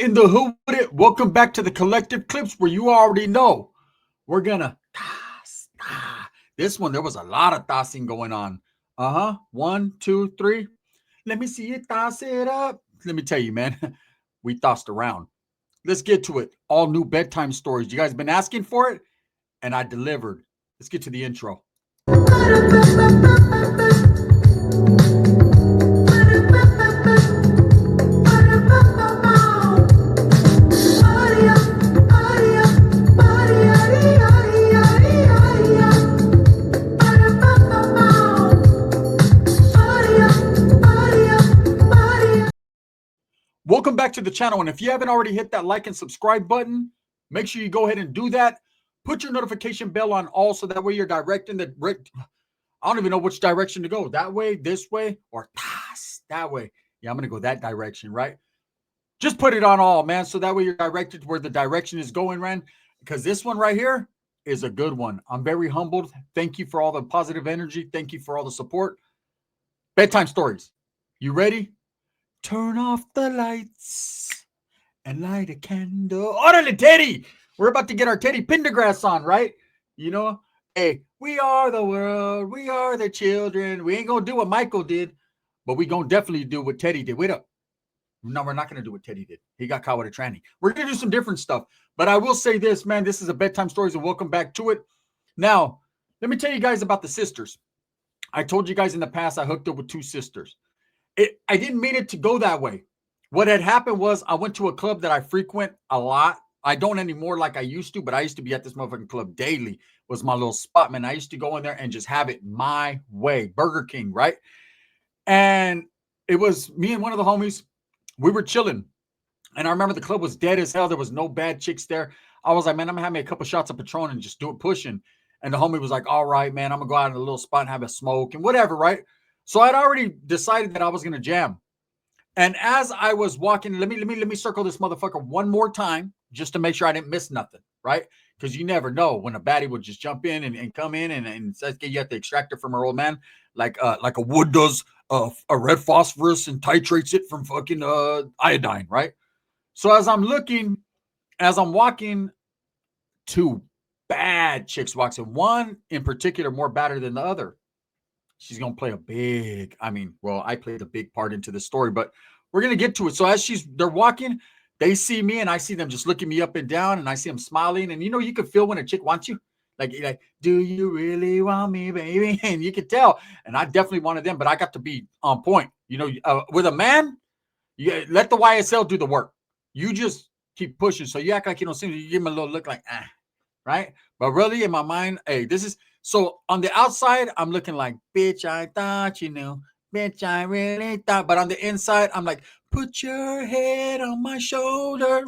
in the hood with it. Welcome back to the collective clips where you already know we're gonna toss. This one, there was a lot of tossing going on. One, two, three. Let me see you toss it up. Let me tell you, man, we tossed around. Let's get to it. All new bedtime stories. You guys been asking for it, and I delivered. Let's get to the intro. Welcome back to the channel. And if you haven't already hit that like and subscribe button, make sure you go ahead and do that. Put your notification bell on all so that way you're directing the I don't even know which direction to go. That way, this way, or that way. Yeah, I'm going to go that direction, right? Just put it on all, man. So that way you're directed to where the direction is going, Ren. Because this one right here is a good one. I'm very humbled. Thank you for all the positive energy. Thank you for all the support. Bedtime stories. You ready? Turn off the lights and light a candle. Orale, Teddy! We're about to get our Teddy Pendergrass on, right? You know, hey, we are the world. We are the children. We ain't going to do what Michael did, but we going to definitely do what Teddy did. Wait up. No, we're not going to do what Teddy did. He got caught with a tranny. We're going to do some different stuff. But I will say this, man. This is a Bedtime Stories, and welcome back to it. Now, let me tell you guys about the sisters. I told you guys in the past I hooked up with two sisters. I didn't mean it to go that way. What had happened was I went to a club that I frequent a lot. I don't anymore like I used to, but I used to be at this motherfucking club daily. Was my little spot, man. I used to go in there and just have it my way. Burger King, right? And it was me and one of the homies. We were chilling. And I remember the club was dead as hell. There was no bad chicks there. I was like, man, I'm going to have me a couple shots of Patron and just do it pushing. And the homie was like, all right, man, I'm going to go out in a little spot and have a smoke and whatever, right? So I'd already decided that I was going to jam. And as I was walking, let me circle this motherfucker one more time just to make sure I didn't miss nothing, right? Because you never know when a baddie would just jump in and come in and says, you have to extract it from her old man like a wood does a red phosphorus and titrates it from fucking iodine, right? So as I'm walking, two bad chicks walks in. One in particular more badder than the other. She's going to play I played a big part into the story, but we're going to get to it. So as they're walking, they see me and I see them just looking me up and down and I see them smiling. And you can feel when a chick wants you, like, do you really want me, baby? And you can tell. And I definitely wanted them, but I got to be on point. With a man, you let the YSL do the work. You just keep pushing. So you act like you don't see me. You give him a little look like, right? But really in my mind, hey, so on the outside, I'm looking like, bitch, I thought you knew. Bitch, I really thought. But on the inside, I'm like, put your head on my shoulder.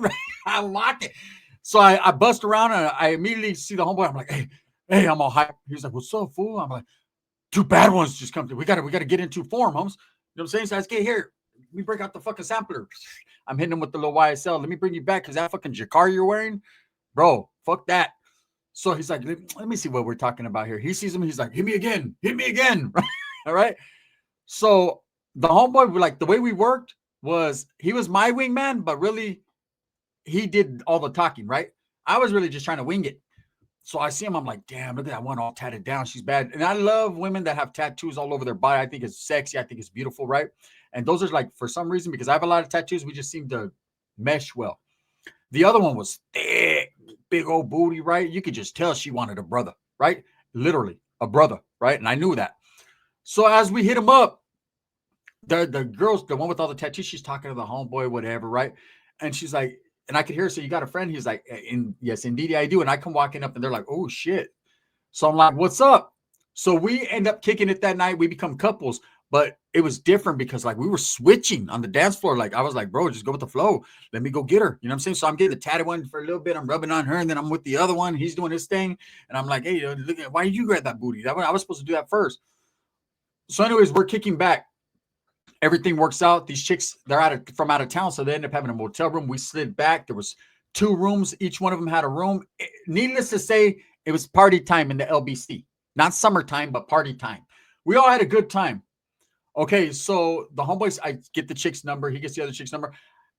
I like it. So I bust around and I immediately see the homeboy. I'm like, hey, I'm all hyped. He's like, what's up, fool? I'm like, two bad ones just come through. We gotta get into form, homes. You know what I'm saying? So I just get here. Let me break out the fucking sampler. I'm hitting him with the little YSL. Let me bring you back because that fucking Jacquard you're wearing, bro, fuck that. So he's like, let me see what we're talking about here. He sees him. He's like, hit me again. All right. So the homeboy, like the way we worked was he was my wingman, but really he did all the talking, right? I was really just trying to wing it. So I see him. I'm like, damn, look at that one all tatted down. She's bad. And I love women that have tattoos all over their body. I think it's sexy. I think it's beautiful, right? And those are like, for some reason, because I have a lot of tattoos, we just seem to mesh well. The other one was thick, big old booty, right? You could just tell she wanted a brother, right? Literally a brother, right? And I knew that. So as we hit him up, the girls, the one with all the tattoos, she's talking to the homeboy, whatever, right? And she's like, and I could hear her say, you got a friend? He's like, yes, indeed, I do. And I come walking up and they're like, oh, shit. So I'm like, what's up? So we end up kicking it that night. We become couples. But it was different because like we were switching on the dance floor. Like I was like, bro, just go with the flow. Let me go get her. You know what I'm saying? So I'm getting the tatted one for a little bit. I'm rubbing on her. And then I'm with the other one. He's doing his thing. And I'm like, hey, look at, why did you grab that booty? I was supposed to do that first. So anyways, we're kicking back. Everything works out. These chicks, they're from out of town. So they end up having a motel room. We slid back. There was 2 rooms. Each one of them had a room. Needless to say, it was party time in the LBC. Not summertime, but party time. We all had a good time. Okay, so the homeboys, I get the chick's number. He gets the other chick's number.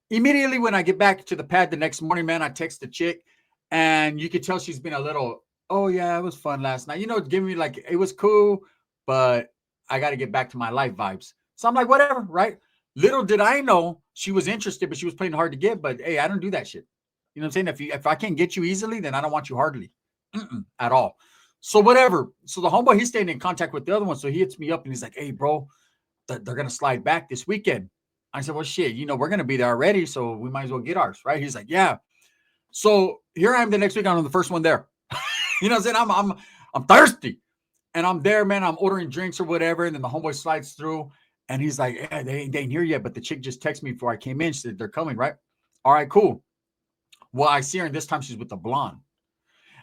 Immediately when I get back to the pad the next morning, man, I text the chick, and you could tell she's been a little, oh yeah, it was fun last night. Giving me like it was cool, but I got to get back to my life vibes. So I'm like, whatever, right? Little did I know she was interested, but she was playing hard to get. But hey, I don't do that shit. You know what I'm saying? If I can't get you easily, then I don't want you hardly at all. So whatever. So the homeboy, he's staying in contact with the other one. So he hits me up and he's like, hey, bro, they're going to slide back this weekend. I said, well, shit, we're going to be there already. So we might as well get ours, right? He's like, yeah. So here I am the next week. I'm the first one there. You know what I'm saying? I'm thirsty. And I'm there, man. I'm ordering drinks or whatever. And then the homeboy slides through and he's like, yeah, they ain't here yet. But the chick just texted me before I came in. She said, they're coming, right? All right, cool. Well, I see her, and this time she's with the blonde.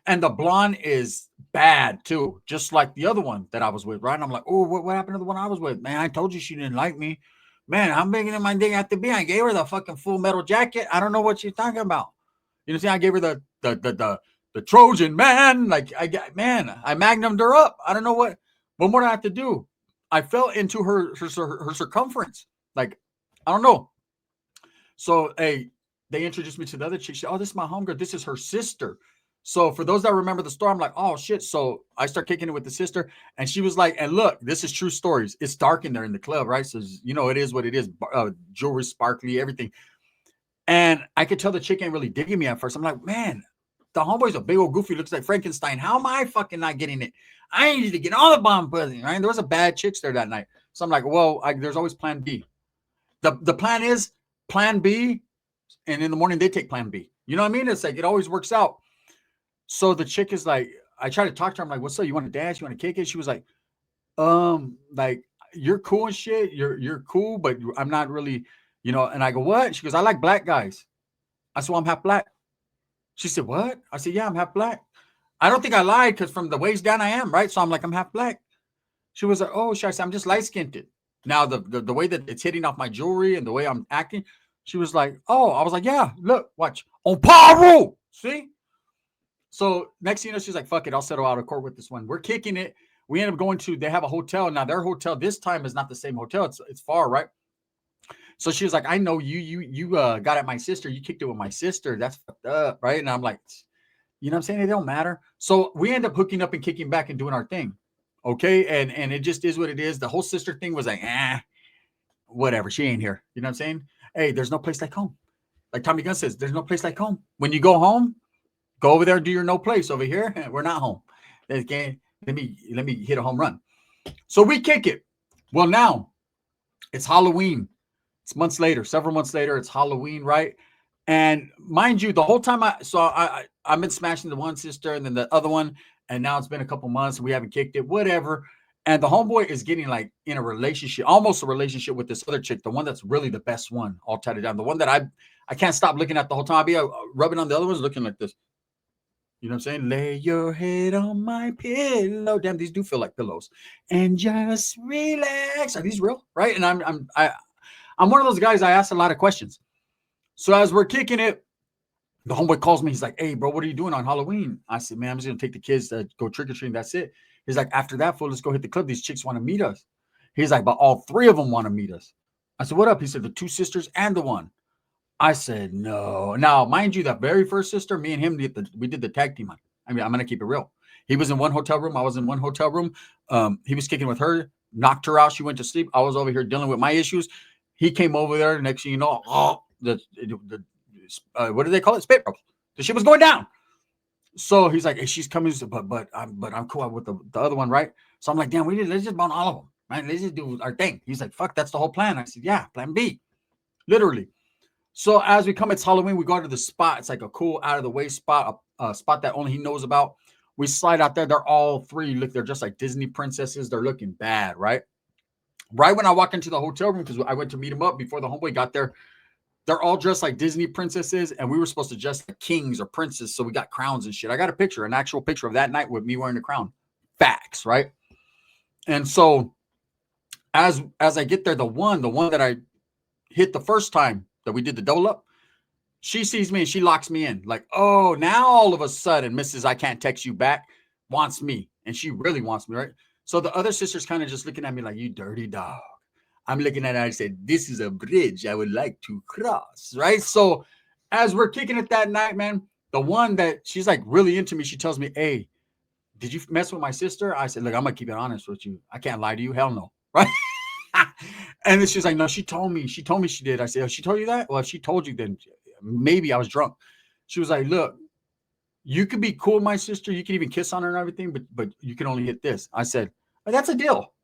And the blonde is bad too, just like the other one that I was with, right? And I'm like, oh, what happened to the one I was with? Man, I told you she didn't like me. Man, how big in my dick have to be? I gave her the fucking Full Metal Jacket. I don't know what she's talking about. You know what I'm saying? I gave her the Trojan, man. Like, I magnumed her up. I don't know what more do I have to do? I fell into her circumference. Like, I don't know. So, hey, they introduced me to the other chick. She said, oh, this is my homegirl. This is her sister. So for those that remember the story, I'm like, oh shit. So I start kicking it with the sister, and she was like, and look, this is true stories. It's dark in there in the club, right? So it is what it is. Jewelry, sparkly, everything. And I could tell the chick ain't really digging me at first. I'm like, man, the homeboy's a big old goofy, looks like Frankenstein. How am I fucking not getting it? I need to get all the bomb pussy, right? There was a bad chicks there that night. So I'm like, well, there's always plan B. The plan is plan B, and in the morning they take plan B. You know what I mean? It's like it always works out. So the chick is like, I try to talk to her. I'm like, what's up? You want to dance? You want to kick it? She was like, like you're cool and shit. You're cool, but I'm not really, And I go, what? She goes, I like black guys. I said, well, I'm half black. She said, what? I said, yeah, I'm half black. I don't think I lied because from the waist down I am, right? So I'm like, I'm half black. She was like, oh, I said, I'm just light skinned. Now the way that it's hitting off my jewelry and the way I'm acting, she was like, oh, I was like, yeah, look, watch on Paro. See? So next thing you know, she's like, fuck it, I'll settle out of court with this one. We're kicking it. We end up going they have a hotel. Now their hotel this time is not the same hotel. It's far, right? So she was like, I know you got at my sister. You kicked it with my sister. That's fucked up, right? And I'm like, you know what I'm saying? It don't matter. So we end up hooking up and kicking back and doing our thing. Okay. And it just is what it is. The whole sister thing was like, whatever. She ain't here. You know what I'm saying? Hey, there's no place like home. Like Tommy Gunn says, there's no place like home. When you go home, go over there and do your no place. Over here, we're not home. Let me hit a home run. So we kick it. Well, now it's Halloween. It's several months later. It's Halloween, right? And mind you, the whole time I've been smashing the one sister and then the other one, and now it's been a couple months and we haven't kicked it, whatever. And the homeboy is getting like in a relationship, almost a relationship with this other chick, the one that's really the best one, all tied down. The one that I can't stop looking at the whole time. I'll be rubbing on the other ones, looking like this. You know what I'm saying? Lay your head on my pillow. Damn, these do feel like pillows. And just relax. Are these real? Right? And I'm one of those guys. I ask a lot of questions. So as we're kicking it, the homeboy calls me. He's like, hey, bro, what are you doing on Halloween? I said, man, I'm just going to take the kids to go trick-or-treating. That's it. He's like, after that, fool, let's go hit the club. These chicks want to meet us. He's like, but all three of them want to meet us. I said, what up? He said, the two sisters and the one. I said, no. Now, mind you, that very first sister, me and him, we did the tag team. I mean, I'm going to keep it real. He was in one hotel room. I was in one hotel room. He was kicking with her, knocked her out. She went to sleep. I was over here dealing with my issues. He came over there. Next thing you know, what do they call it? Spit roll. The shit was going down. So he's like, hey, she's coming. But I'm cool with the other one, right? So I'm like, damn, let's just bone all of them, right? Let's just do our thing. He's like, fuck, that's the whole plan. I said, yeah, plan B. Literally. So as we come, it's Halloween. We go to the spot. It's like a cool out of the way spot, a spot that only he knows about. We slide out there. They're all three. Look, they're just like Disney princesses. They're looking bad, right? Right when I walk into the hotel room, because I went to meet him up before the homeboy got there, they're all dressed like Disney princesses, and we were supposed to dress like kings or princes, so we got crowns and shit. I got a picture, an actual picture of that night with me wearing the crown. Facts, right? And so as I get there, the one that I hit the first time that we did the double up, she sees me and she locks me in. Like, oh, now all of a sudden, Mrs. I can't text you back wants me. And she really wants me, right? So the other sister's kind of just looking at me like, you dirty dog. I'm looking at it. I said, this is a bridge I would like to cross, right? So as we're kicking it that night, man, the one that she's like really into me, she tells me, hey, did you mess with my sister? I said, look, I'm going to keep it honest with you. I can't lie to you. Hell no. Right. And then she's like, no, she told me she did. I said, oh, she told you that? Well, if she told you, then maybe I was drunk. She was like, look, you could be cool with my sister. You can even kiss on her and everything, but you can only hit this. I said, that's a deal.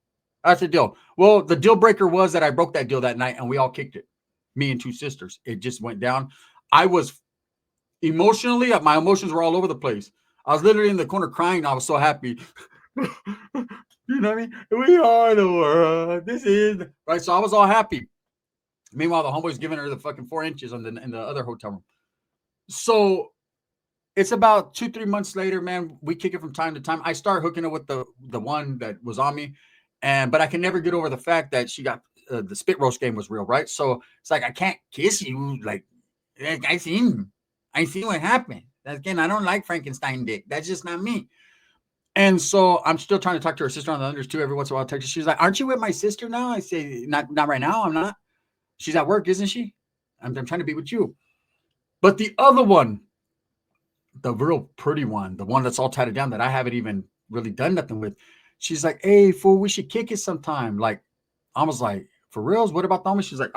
That's a deal. Well, the deal breaker was that I broke that deal that night and we all kicked it. Me and two sisters. It just went down. I was emotionally, my emotions were all over the place. I was literally in the corner crying. I was so happy. You know what I mean? We are the world. This is right. So I was all happy. Meanwhile, the homeboy's giving her the fucking 4 inches in the other hotel room. So it's about 2-3 months later, man. We kick it from time to time. I start hooking up with the one that was on me, but I can never get over the fact that she got the spit roast game was real, right? So it's like I can't kiss you. Like I seen what happened. Again, I don't like Frankenstein dick. That's just not me. And so I'm still trying to talk to her sister on the unders too. Every once in a while, I text her. She's like, "Aren't you with my sister now?" I say, "Not right now. I'm not. She's at work, isn't she? I'm trying to be with you." But the other one, the real pretty one, the one that's all tied down that I haven't even really done nothing with, she's like, "Hey, fool, we should kick it sometime." Like, I was like, "For reals? What about Thomas?" She's like,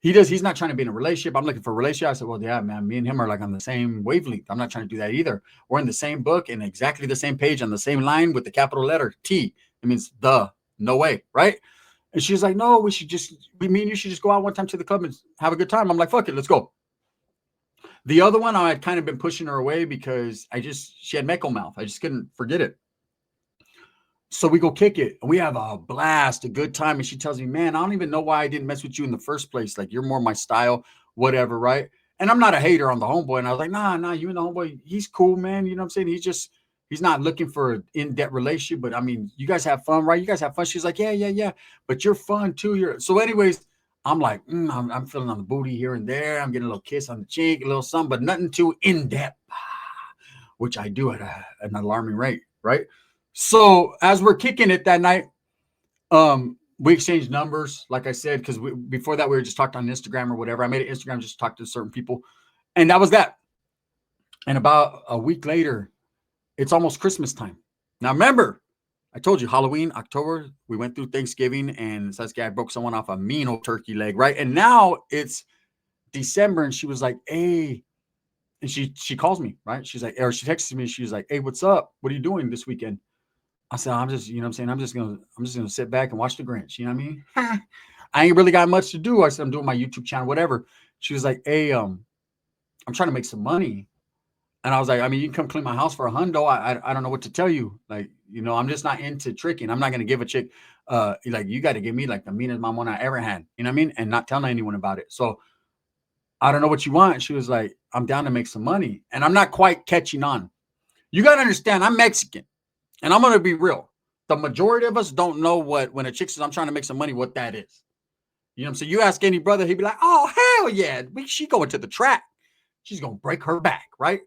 he's not trying to be in a relationship. I'm looking for a relationship. I said, well, yeah, man, me and him are like on the same wavelength. I'm not trying to do that either. We're in the same book and exactly the same page on the same line with the capital letter T. It means no way, right? And she's like, no, me and you should just go out one time to the club and have a good time. I'm like, fuck it, let's go. The other one, I had kind of been pushing her away because she had Mecco mouth. I just couldn't forget it. So we go kick it and we have a blast, a good time. And she tells me, man, I don't even know why I didn't mess with you in the first place. Like, you're more my style, whatever, right? And I'm not a hater on the homeboy. And I was like, nah, you and the homeboy, he's cool, man. You know what I'm saying? He's not looking for an in-depth relationship. But I mean, you guys have fun, right? You guys have fun. She's like, yeah. But you're fun too. So anyways, I'm like, I'm feeling on the booty here and there. I'm getting a little kiss on the cheek, a little something, but nothing too in-depth, which I do at an alarming rate, right? So as we're kicking it that night, we exchanged numbers, like I said, because before that we were just talking on Instagram or whatever. I made an Instagram just to talk to certain people, and that was that. And about a week later, it's almost Christmas time. Now remember, I told you Halloween, October, we went through Thanksgiving, and this guy broke someone off a mean old turkey leg, right? And now it's December, and she was like, hey, and she calls me, right? She's like, or she texts me, she's like, hey, what's up? What are you doing this weekend? I said, I'm just, you know what I'm saying? I'm just gonna sit back and watch the Grinch. You know what I mean? I ain't really got much to do. I said, I'm doing my YouTube channel, whatever. She was like, hey, I'm trying to make some money. And I was like, I mean, you can come clean my house for $100. I don't know what to tell you. Like, you know, I'm just not into tricking. I'm not gonna give a chick like, you got to give me like the meanest mom I ever had. You know what I mean? And not telling anyone about it. So I don't know what you want. She was like, I'm down to make some money. And I'm not quite catching on. You got to understand, I'm Mexican. And I'm going to be real. The majority of us don't know when a chick says, I'm trying to make some money, what that is. You know what I'm saying? You ask any brother, he'd be like, oh, hell yeah. She going to the track. She's going to break her back, right?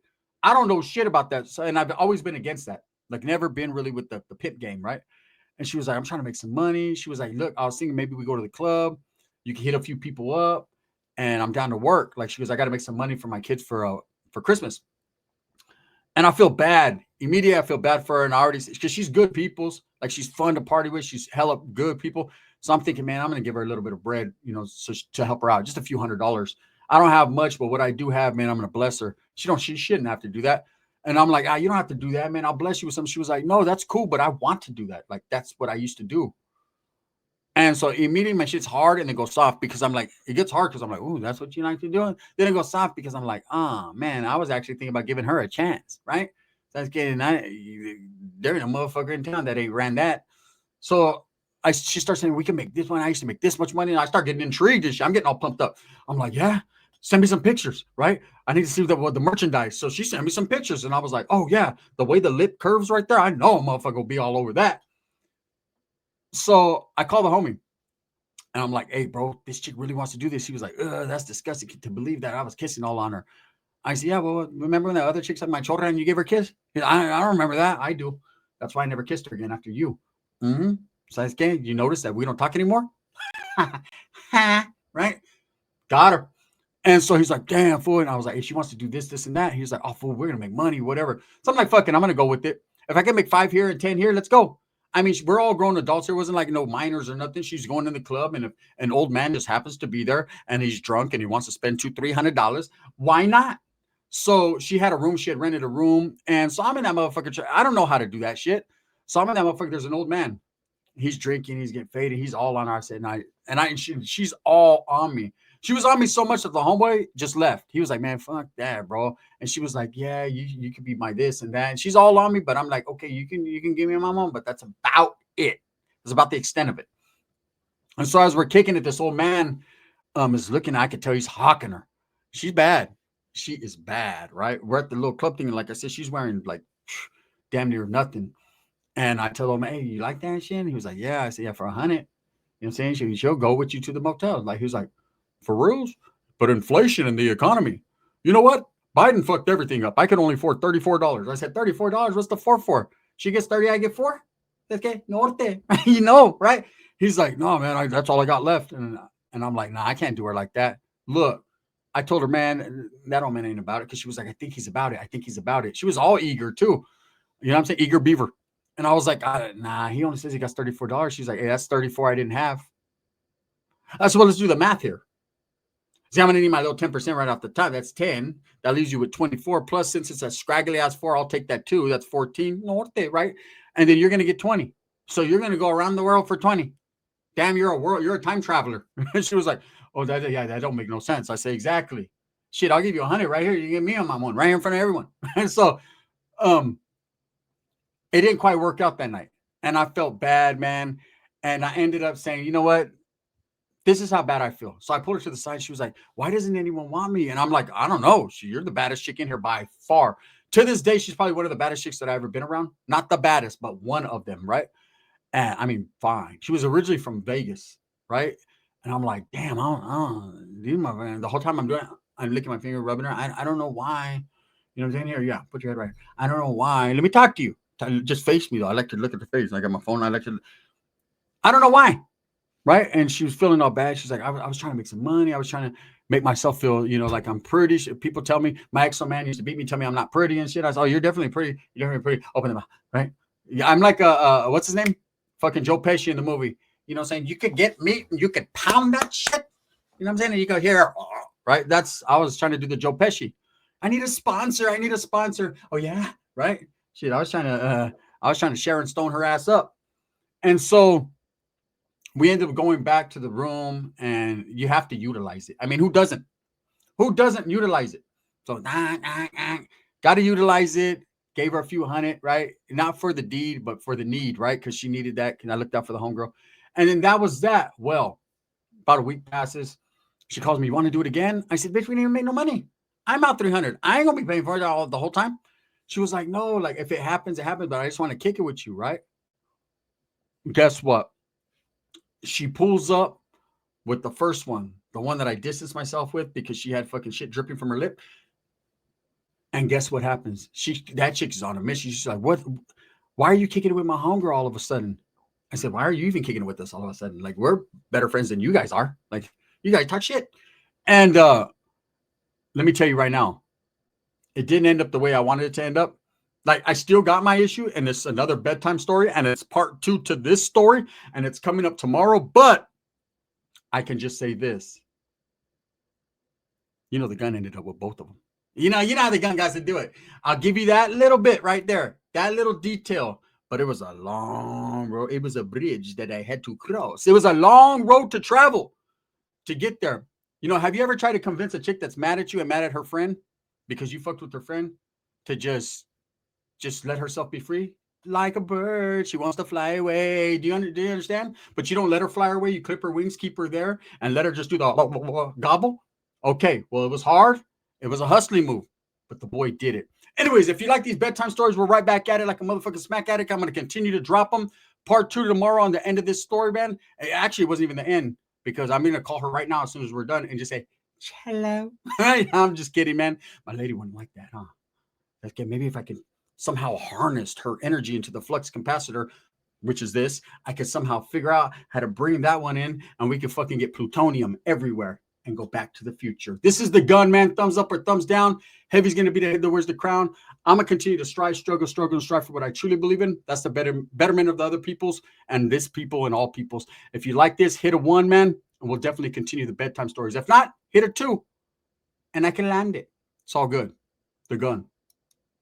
I don't know shit about that. So, and I've always been against that. Like, never been really with the pimp game, right? And she was like, I'm trying to make some money. She was like, look, I was thinking maybe we go to the club. You can hit a few people up. And I'm down to work. Like, she goes, I got to make some money for my kids for Christmas. And I feel bad. Immediately, I feel bad for her. And I already, because she's good people's. Like, she's fun to party with. She's hella good people. So I'm thinking, man, I'm going to give her a little bit of bread, you know, so to help her out. Just a few $100s. I don't have much, but what I do have, man, I'm going to bless her. She shouldn't have to do that. And I'm like, you don't have to do that, man. I'll bless you with something. She was like, no, that's cool, but I want to do that. Like, that's what I used to do. And so immediately my shit's hard and it goes soft because I'm like, it gets hard because I'm like, ooh, that's what you like to do. Then it goes soft because I'm like, man, I was actually thinking about giving her a chance, right? That's getting that. There ain't a motherfucker in town that ain't ran that. So she starts saying, we can make this one. I used to make this much money. And I start getting intrigued and shit. I'm getting all pumped up. I'm like, yeah, send me some pictures, right? I need to see the merchandise. So she sent me some pictures and I was like, oh yeah, the way the lip curves right there, I know a motherfucker will be all over that. So I call the homie and I'm like, hey, bro, this chick really wants to do this. He was like, that's disgusting to believe that I was kissing all on her. I said, yeah, well, remember when that other chick said my shoulder and you gave her a kiss? I don't remember that. I do. That's why I never kissed her again after you. Mm-hmm. So I said, you notice that we don't talk anymore? right? Got her. And so he's like, damn, fool. And I was like, hey, she wants to do this, this, and that. He's like, oh, fool, we're going to make money, whatever. So I'm like, fucking, I'm going to go with it. If I can make 5 here and 10 here, let's go. I mean, we're all grown adults. There wasn't like no minors or nothing. She's going in the club, and if an old man just happens to be there and he's drunk and he wants to spend $200-$300, why not? So she had a room. She had rented a room. And so I'm in that motherfucker. I don't know how to do that shit. So I'm in that motherfucker. There's an old man. He's drinking. He's getting faded. He's all on her. I said, she's all on me. She was on me so much that the homeboy just left. He was like, man, fuck that, bro. And she was like, yeah, you could be my this and that. And she's all on me, but I'm like, okay, you can give me my mom, but that's about it. It's about the extent of it. And so as we're kicking it, this old man is looking. I could tell he's hawking her. She's bad. She is bad, right? We're at the little club thing, and like I said, she's wearing like damn near nothing. And I tell him, hey, you like that shit? And he was like, yeah. I said, yeah, for 100. You know what I'm saying? She'll go with you to the motel. Like, he was like, for reals? But inflation in the economy. You know what? Biden fucked everything up. I could only afford $34. I said, $34? What's the 4 for? She gets 30, I get 4? Okay, norte. You know, right? He's like, no, man, that's all I got left. And I'm like, nah, I can't do her like that. Look, I told her, man, that old man ain't about it. Because she was like, I think he's about it. I think he's about it. She was all eager, too. You know what I'm saying? Eager beaver. And I was like, nah, he only says he got $34. She's like, hey, that's 34 I didn't have. I said, well, let's do the math here. See, I'm going to need my little 10% right off the top. That's 10. That leaves you with 24. Plus, since it's a scraggly ass 4, I'll take that too. That's 14. Norte, right? And then you're going to get 20. So you're going to go around the world for 20. Damn, you're a time traveler. She was like, oh, that don't make no sense. I say, exactly. Shit, I'll give you 100 right here. You give me on my one right here in front of everyone. And so, it didn't quite work out that night. And I felt bad, man. And I ended up saying, you know what? This is how bad I feel. So I pulled her to the side. She was like, why doesn't anyone want me? And I'm like, I don't know. You're the baddest chick in here by far. To this day, she's probably one of the baddest chicks that I've ever been around. Not the baddest, but one of them, right? And I mean, fine. She was originally from Vegas, right? And I'm like, damn, I don't leave my man. The whole time I'm licking my finger, rubbing her. I don't know why. You know what I'm saying? Here, yeah, put your head right. I don't know why. Let me talk to you. Just face me, though. I like to look at the face. I got my phone. I don't know why. Right. And she was feeling all bad. She's like, I was trying to make some money. I was trying to make myself feel, like I'm pretty. People tell me, my ex-man used to beat me, tell me I'm not pretty and shit. I was, oh, you're definitely pretty. You're definitely pretty. Open the mouth. Right. Yeah. I'm like, what's his name? Fucking Joe Pesci in the movie. You know what I'm saying? You could get meat and you could pound that shit. You know what I'm saying? And you go here. Right. I was trying to do the Joe Pesci. I need a sponsor. Oh, yeah. Right. Shit. I was trying to Sharon Stone her ass up. And so we ended up going back to the room, and you have to utilize it. I mean, who doesn't utilize it? So got to utilize it. Gave her a few hundred, right? Not for the deed, but for the need, right? Because she needed that. And I looked out for the homegirl. And then that was that. Well, about a week passes. She calls me, you want to do it again? I said, bitch, we didn't even make no money. I'm out 300. I ain't going to be paying for it the whole time. She was like, no, like if it happens, it happens. But I just want to kick it with you, right? Guess what? She pulls up with the first one, the one that I distanced myself with because she had fucking shit dripping from her lip. And guess what happens? That chick is on a mission. She's like, what? Why are you kicking it with my homegirl all of a sudden? I said, why are you even kicking it with us all of a sudden? Like, we're better friends than you guys are. Like, you guys talk shit. And let me tell you right now, it didn't end up the way I wanted it to end up. Like, I still got my issue, and it's another bedtime story, and it's part 2 to this story, and it's coming up tomorrow. But I can just say this. The gun ended up with both of them. You know how the gun guys to do it. I'll give you that little bit right there, that little detail. But it was a long road. It was a bridge that I had to cross. It was a long road to travel to get there. Have you ever tried to convince a chick that's mad at you and mad at her friend because you fucked with her friend to just let herself be free? Like a bird, she wants to fly away. Do you understand? But you don't let her fly away. You clip her wings, keep her there, and let her just do the gobble. Okay, well, it was hard. It was a hustling move, but the boy did it. Anyways, if you like these bedtime stories, we're right back at it like a motherfucking smack addict. I'm going to continue to drop them. Part 2 tomorrow on the end of this story, man. Actually, it wasn't even the end because I'm going to call her right now as soon as we're done and just say, hello. I'm just kidding, man. My lady wouldn't like that, huh? Okay, maybe if I can somehow harnessed her energy into the flux capacitor, which is this, I could somehow figure out how to bring that one in, and we can fucking get plutonium everywhere and go back to the future. This is the gun, man. Thumbs up or thumbs down. Heavy's going to be the head that wears the crown. I'm going to continue to strive, struggle, and strive for what I truly believe in. That's the betterment of the other peoples and this people and all peoples. If you like this, hit a 1, man, and we'll definitely continue the bedtime stories. If not, hit a 2, and I can land it. It's all good. The gun.